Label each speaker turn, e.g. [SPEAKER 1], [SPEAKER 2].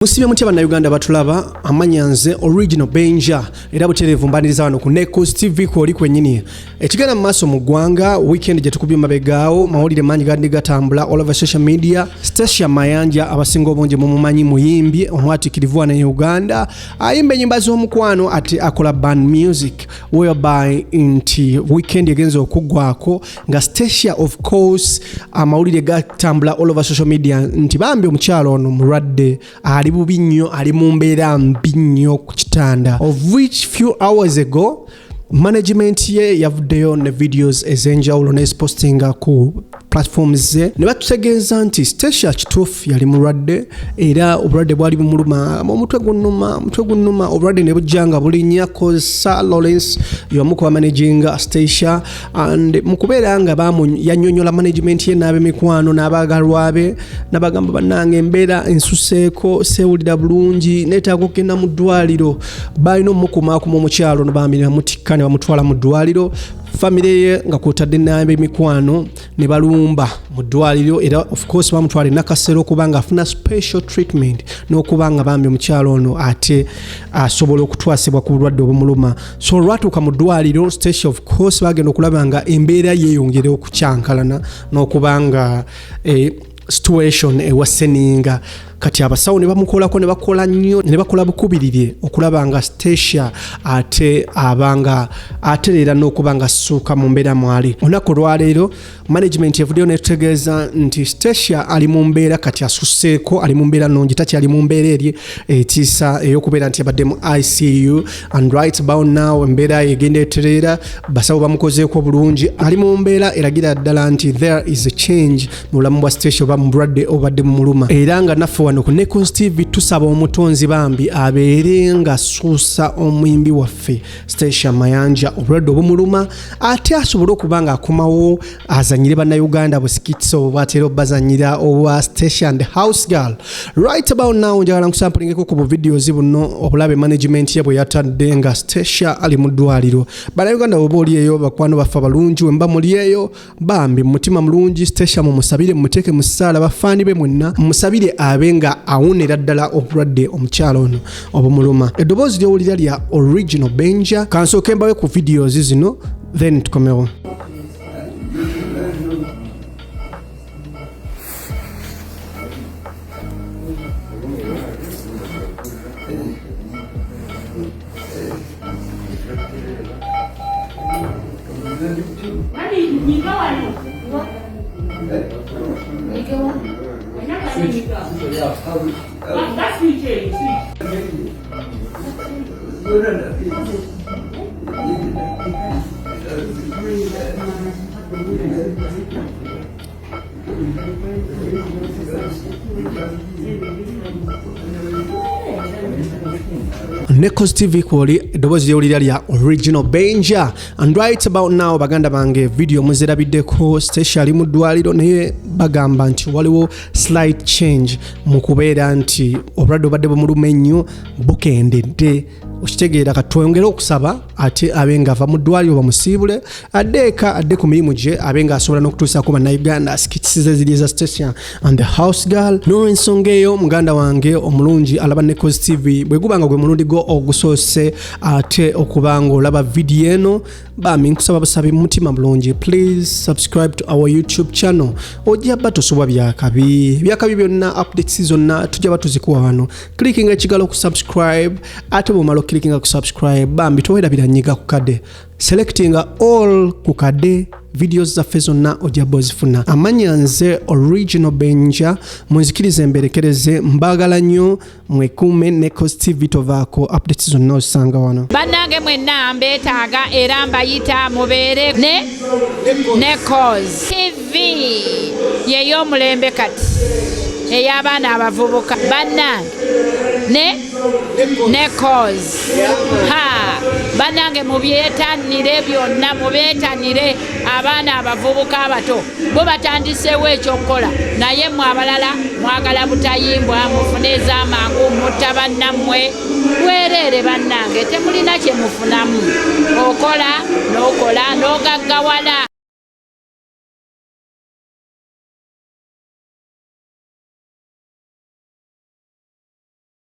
[SPEAKER 1] Musibe mutya bana Uganda batulaba amanyanze original benja era buterevu mbaniriza wano ku NEKOZ TV koli kwenyini ekigenda mu maaso mu ggwanga weekend gye tukubye mabegaawo mawulire manyi gandi gatambula all over social media. Stecia Mayanja abasinga obungi mumumanyi muyimbi omwatikirivu na Uganda ayimba ennyimba z'omukwano ate akola band music whereby inti weekend egenza okuggwako nga Stecia of course amawulire gatambula all over social media nti bambi omukyalo ono mulwadde ali bubi nnyo ali mu mbeera mbi nnyo ku kitanda, of which few hours ago management ye yavuddeyo ne videos ezenjawulo n'ezipostinga ku platforms ze ne batutegeeza nti Stecia kituufu yali mulwadde era obulwadde bwali bumuluma omutwe gunnuma obulwadde ne bujjanga bulinnya kosa Lawrence y'omu ku managing Stecia and mu kubeera nga yanyonyola management ye n'ab'emikwano n'abaagalwa be n'abagamba bannange embeera ensuseeko seewulira bulungi neetaaga okugenda mu ddwaliro balina omukumaakuma omukyalo no bambira mutikka ne bamutwala mu ddwaliro family ye nga kwotadde n'ab'emikwano ne balumba mu ddwaliro era of course bamutwala nakasero okubanga afuna special treatment n'okubanga bambi omukyalo ono ate asobola okutwasibwa ku bulwadde obumuluma. So olwatuuka mu ddwaliro Stecia of course bagenda okulaba nga embeera yeeyongera okukyankalana n'okubanga situation ewaseninga kati abasawo ne bamukolako ne bakola nnyo ne bakola bukubirire okulaba nga Stecia ate abanga aterera n'okubanga assuuka mu mbeera mwali. Olunaku lwaleero management evuddeyo netutegeeza nti Stecia ali mu mbeera kati asusseeko ali mu mbeera nnungi takyali mu mbeera eri etiisa ey'okubeera nti abadde mu ICU and right about now embeera egenda eterera basawo bamukozeeko bulungi ali mu mbeera eragira ddala nti there is a change mu bulamu bwa Stecia oba mu bulwadde obadde bumuluma era nga naffe wano ku NEKOZ TV tusaba omutonzi bambi abeere nga asuusa omuyimbi waffe Stecia Mayanja obulwadde obumuluma ate asobole okubanga akomawo azanyire bannayuganda busikitso bwatera obbazanyira owa Stecia and THEHOUSEGIRL. Right about now njagala nkusampulingeko ku buvideos buno obulabe management ye bwe yatadde nga Stecia ali mu ddwaliro. Bannayuganda oba oliyeyo bakwano baffe balungi wemba muliyeyo bambi mutima mulungi Stecia mumusabire mumuteeke mu ssaala bafaani be mwenna mumusabire abe nga awonera ddala obulwadde omukyalo ono obumuluma. Eddoboozi ly'owulira lya original benja kansooke mbawe ku videos zino then tukomewo. NEKOZ TV kwoli eddoboozi ly'owulira lya original benja and right about now baganda bange video muzirabiddeko Stecia ali mu ddwaliro naye bagamba nti waliwo slight change mu kubeera nti obulwadde obadde bumuluma ennyo bukendedde okitegeera katwongere okusaba ate abenga ava mu ddwaliro bamusiibule addeeka adde ku mirimu gye abenga asobola n'okutuusaako bannayuganda asikitisiza ziri eza Stecia and the THEHOUSEGIRL. N'olwensonga eyo muganda wange omulungi alaba NEKOZ TV bwe gubanga gwe mulundi go ogusoose ate okubanga olaba video eno bambi nkusaba busabe mutima mulungi please subscribe to our YouTube channel ojja batosobwa byakabi byonna updates zonna tujja batuzikuwa wano clicking ekigalo ku subscribe ate bwomala clicking ku subscribe bambi towerabira nyiga ku kade selecting all ku kade videos zaffe zonna ojja bozifuna. Amanyanze original benja munzikirize emberekereze mbagala nnyo mwekuume NEKOZ TV tovaako updates zonna osanga wano.
[SPEAKER 2] Bannange mwenna mbeetaaga era mbayita mubeere ne NEKOZ TV y'ey'omulembe kati ey'abaana abavubuka bannange ne NEKOZ bannange mubyetanire byonna mubeetanire abaana abavubuka abato bo batandiseewo ekyokukola naye mwe abalala mwagala butayimbwa mufune ez'amangu mutta bannammwe bwereere bannange temulina kye mufunamu okola n'okola n'ogaggawala